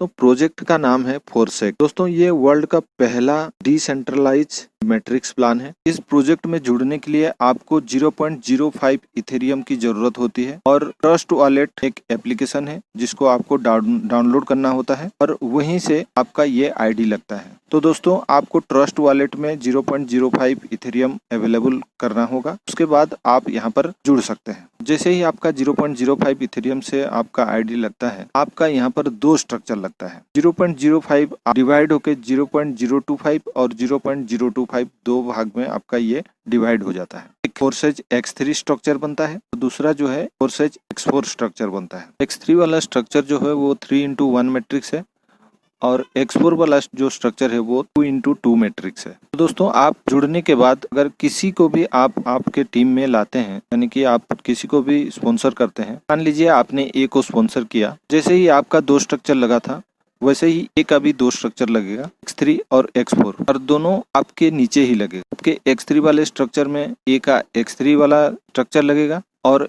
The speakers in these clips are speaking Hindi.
तो प्रोजेक्ट का नाम है फोरसेक। दोस्तों ये वर्ल्ड का पहला डिसेंट्रलाइज मैट्रिक्स प्लान है। इस प्रोजेक्ट में जुड़ने के लिए आपको 0.05 इथेरियम की जरूरत होती है और ट्रस्ट वॉलेट एक एप्लीकेशन है जिसको आपको डाउनलोड करना होता है और वहीं से आपका ये आईडी लगता है। तो दोस्तों आपको ट्रस्ट वॉलेट में 0.05 इथेरियम अवेलेबल करना होगा, उसके बाद आप यहाँ पर जुड़ सकते हैं। जैसे ही आपका 0.05 इथेरियम से आपका आईडी लगता है, आपका यहाँ पर दो स्ट्रक्चर लगता है। 0.05 डिवाइड होके 0.025 और 0.025 दो भाग में आपका ये डिवाइड हो जाता है। एक फोरसेज X3 स्ट्रक्चर बनता है, दूसरा जो है फोरसेज X4 स्ट्रक्चर बनता है। X3 वाला स्ट्रक्चर जो है वो 3:1 मैट्रिक्स है और X4 वाला जो स्ट्रक्चर है वो 2:2 मैट्रिक्स है। तो दोस्तों आप जुड़ने के बाद अगर किसी को भी आप आपके टीम में लाते हैं, यानी कि आप किसी को भी स्पॉन्सर करते हैं, मान लीजिए आपने ए को स्पॉन्सर किया, जैसे ही आपका दो स्ट्रक्चर लगा था वैसे ही ए का भी दो स्ट्रक्चर लगेगा, X3 और X4, और दोनों आपके नीचे ही लगेगा। आपके X3 वाले स्ट्रक्चर में ए का X3 वाला स्ट्रक्चर लगेगा और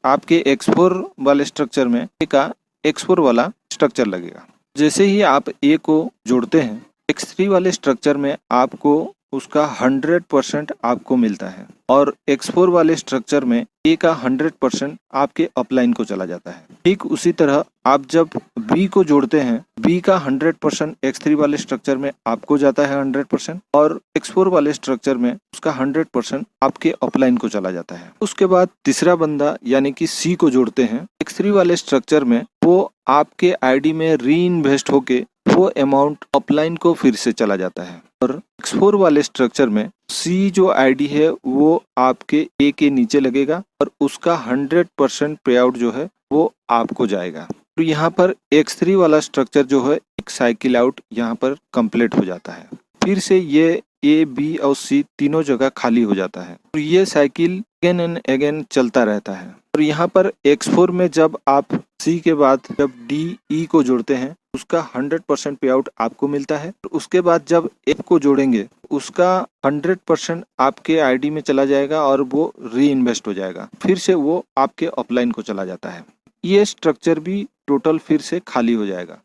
आपके X4 वाले स्ट्रक्चर में ए का X4 वाला स्ट्रक्चर लगेगा। जैसे ही आप ए को जोड़ते हैं, X3 वाले स्ट्रक्चर में आपको उसका 100% आपको मिलता है और X4 वाले स्ट्रक्चर में ए का 100% आपके अपलाइन को चला जाता है। ठीक उसी तरह आप जब बी को जोड़ते हैं, बी का 100% X3 वाले स्ट्रक्चर में आपको जाता है 100% और X4 वाले स्ट्रक्चर में उसका 100% आपके अपलाइन को चला जाता है। उसके बाद तीसरा बंदा यानी कि सी को जोड़ते हैं, X3 वाले स्ट्रक्चर में वो आपके आईडी में री इन्वेस्ट होके वो अमाउंट अपलाइन को फिर से चला जाता है और X4 वाले स्ट्रक्चर में सी जो आईडी है वो आपके ए के नीचे लगेगा और उसका 100% पे आउट जो है वो आपको जाएगा। तो यहाँ पर X3 वाला स्ट्रक्चर जो है एक साइकिल आउट यहाँ पर कंप्लीट हो जाता है। फिर से ये ए, बी और सी तीनों जगह खाली हो जाता है और ये साइकिल अगेन एंड अगेन चलता रहता है। और यहाँ पर X4 में जब आप सी के बाद जब डी, ई को जोड़ते हैं उसका 100% पे आउट आपको मिलता है। उसके बाद जब एफ को जोड़ेंगे उसका 100% आपके आईडी में चला जाएगा और वो री इन्वेस्ट हो जाएगा, फिर से वो आपके अपलाइन को चला जाता है। ये स्ट्रक्चर भी टोटल फिर से खाली हो जाएगा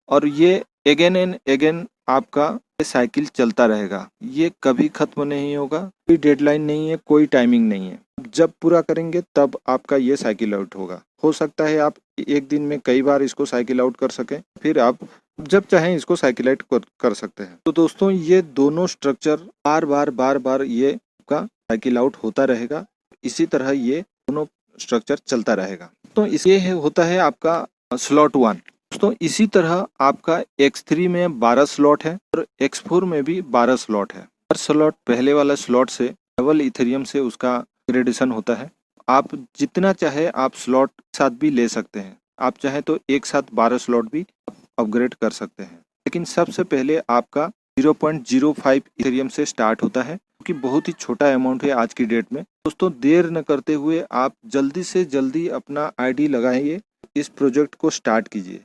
और ये अगेन एंड अगेन आपका साइकिल चलता रहेगा। ये कभी खत्म नहीं होगा, कोई डेडलाइन नहीं है, कोई टाइमिंग नहीं है। जब पूरा करेंगे तब आपका ये साइकिल आउट होगा। हो सकता है आप एक दिन में कई बार इसको साइकिल आउट कर सकें, फिर आप जब चाहें इसको साइकिल आउट कर सकते हैं। तो दोस्तों ये दोनों स्ट्रक्चर बार बार ये आपका साइकिल आउट होता रहेगा। इसी तरह ये दोनों स्ट्रक्चर चलता रहेगा। तो ये होता है आपका स्लॉट 1। दोस्तों इसी तरह आपका X3 में 12 स्लॉट है और X4 में भी 12 स्लॉट है। हर स्लॉट पहले वाला स्लॉट से डबल इथेरियम से उसका ग्रेडेशन होता है। आप जितना चाहे आप स्लॉट साथ भी ले सकते हैं। आप चाहे तो एक साथ 12 स्लॉट भी अपग्रेड कर सकते हैं, लेकिन सबसे पहले आपका 0.05 इथेरियम से स्टार्ट होता है, क्योंकि बहुत ही छोटा अमाउंट है आज की डेट में। दोस्तों देर न करते हुए आप जल्दी से जल्दी अपना आईडी लगाइए, इस प्रोजेक्ट को स्टार्ट कीजिए।